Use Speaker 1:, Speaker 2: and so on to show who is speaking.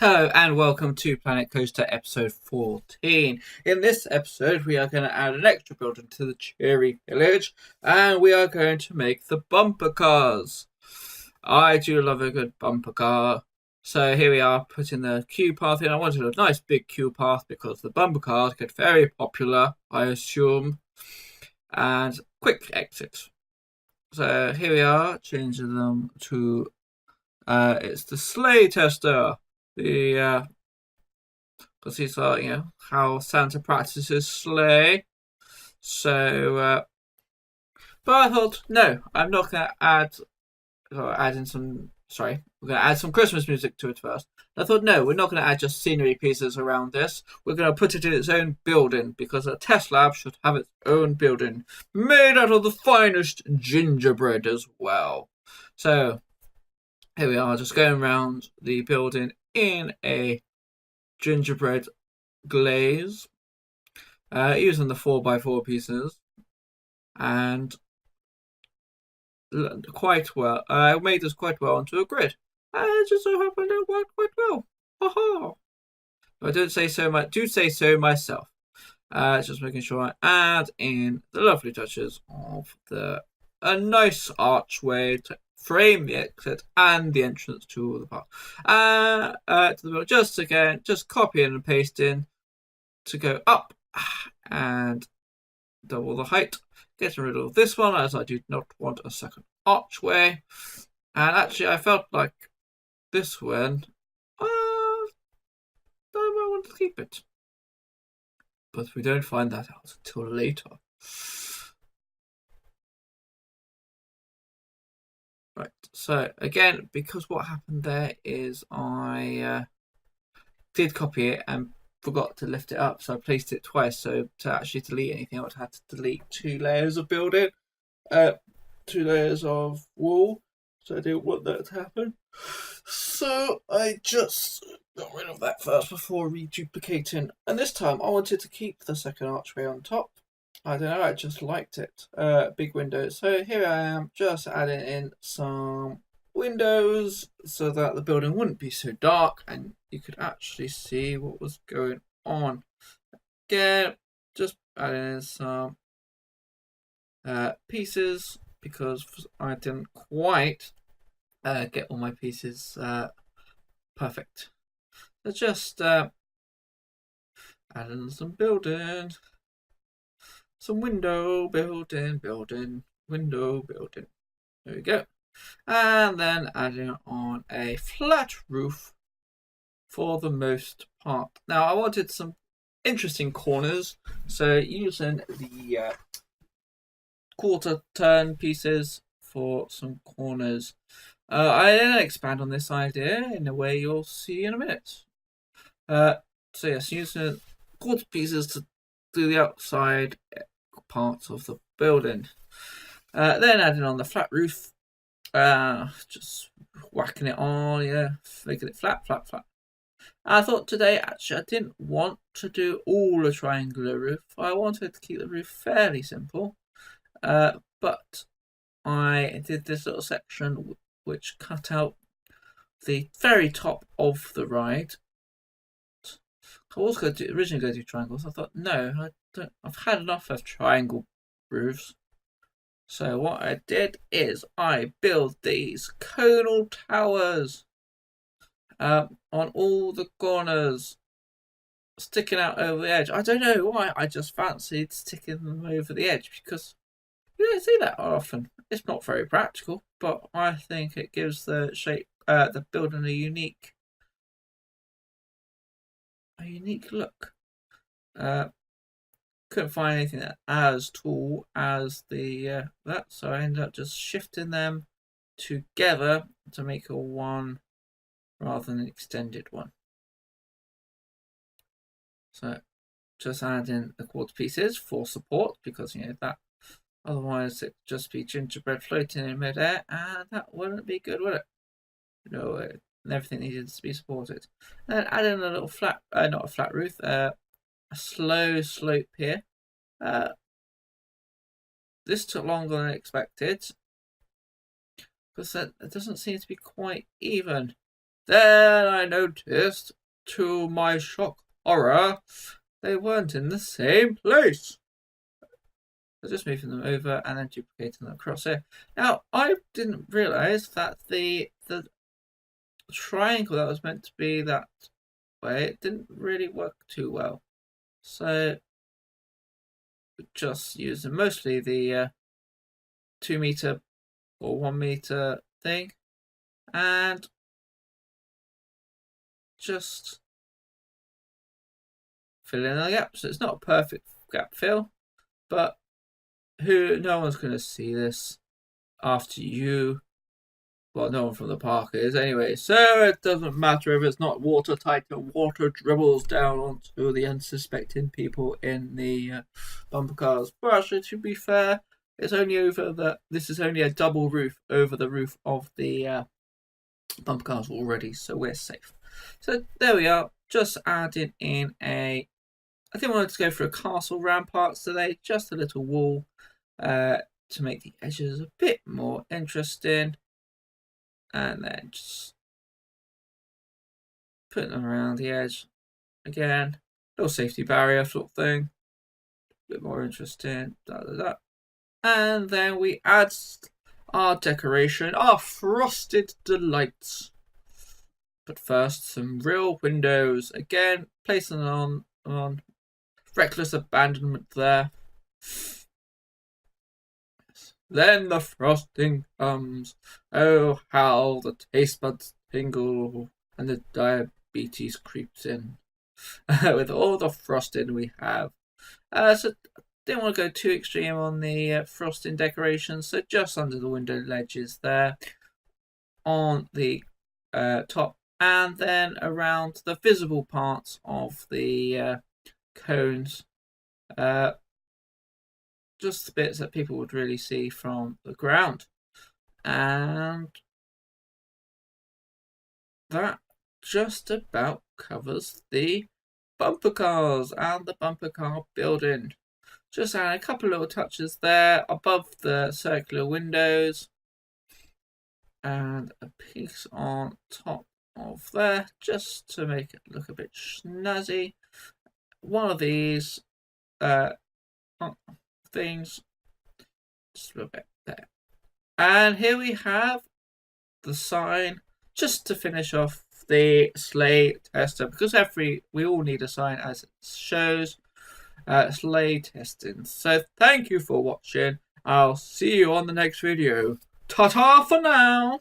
Speaker 1: Hello and welcome to Planet Coaster episode 14. In this episode, we are going to add an extra building to the Cherry Village and we are going to make the bumper cars. I do love a good bumper car. So here we are putting the queue path in. I wanted a nice big queue path because the bumper cars get very popular, I assume, and quick exits. So here we are, changing them to it's the sleigh tester. The because he saw, how Santa practices sleigh. But I thought, no, I'm not going to add in some. Sorry, we're going to add some Christmas music to it first. I thought, no, we're not going to add just scenery pieces around this. We're going to put it in its own building because a test lab should have its own building made out of the finest gingerbread as well. So here we are, just going around the building in a gingerbread glaze, using the 4x4 pieces, and quite well. I made this quite well onto a grid. And it just so happened it worked quite well. Ha. I don't say so much. Do say so myself. Just making sure I add in the lovely touches of a nice archway to frame the exit and the entrance to the park. To the middle, just copying and pasting to go up and double the height. Getting rid of this one as I do not want a second archway. And actually, I felt like this one, I might want to keep it. But we don't find that out until later. Right, so again, because what happened there is I did copy it and forgot to lift it up, so I placed it twice. So to actually delete anything, I would have to delete 2 layers of building, 2 layers of wall. So I didn't want that to happen. So I just got rid of that first before reduplicating. And this time I wanted to keep the second archway on top. I don't know, I just liked it. Big windows. So here I am, just adding in some windows so that the building wouldn't be so dark and you could actually see what was going on. Again, just adding in some pieces because I didn't quite get all my pieces perfect. So just adding some building, some window building, window building. There we go. And then adding on a flat roof for the most part. Now I wanted some interesting corners, so using the quarter turn pieces for some corners. I then expand on this idea in a way you'll see in a minute. So yes, using quarter pieces to do the outside parts of the building. Then adding on the flat roof, just whacking it on, making it flat. I thought today, actually, I didn't want to do all a triangular roof. I wanted to keep the roof fairly simple. But I did this little section which cut out the very top of the ride. I was originally going to do triangles. I thought, no, I don't. I've had enough of triangle roofs. So what I did is I built these conal towers on all the corners, sticking out over the edge. I don't know why. I just fancied sticking them over the edge because you don't see that often. It's not very practical, but I think it gives the shape, the building a unique look. Couldn't find anything that as tall as that, so I ended up just shifting them together to make a one rather than an extended one. So just add in the quarter pieces for support because that otherwise it'd just be gingerbread floating in midair and that wouldn't be good, would it? Everything needed to be supported. And then add in a little flat, not a flat roof, a slow slope here. This took longer than expected because it doesn't seem to be quite even. Then I noticed, to my shock horror, they weren't in the same place. So just moving them over and then duplicating them across here. Now, I didn't realise that the triangle that was meant to be that way, it didn't really work too well. So just using mostly the 2 meter or 1 meter thing, and just fill in the gap. So it's not a perfect gap fill, but no one's going to see this after you. Well, no one from the park is anyway, so it doesn't matter if it's not watertight and water dribbles down onto the unsuspecting people in the bumper cars. But to be fair, it's only over this is only a double roof over the roof of the bumper cars already, so we're safe. So there we are, just adding in I think I wanted to go for a castle ramparts today, just a little wall to make the edges a bit more interesting. And then just put them around the edge again. Little safety barrier sort of thing. A bit more interesting. And then we add our decoration, our frosted delights. But first, some real windows. Again, placing them on reckless abandonment there. Then the frosting comes. Oh, how the taste buds tingle and the diabetes creeps in with all the frosting we have. So didn't want to go too extreme on the frosting decorations, so just under the window ledges there on the top, and then around the visible parts of the cones. Just the bits that people would really see from the ground. And that just about covers the bumper cars and the bumper car building. Just add a couple little touches there above the circular windows and a piece on top of there just to make it look a bit snazzy. One of these things just a bit there, and here we have the sign just to finish off the sleigh tester, because we all need a sign as it shows sleigh testing. So thank you for watching. I'll see you on the next video. Ta-ta for now.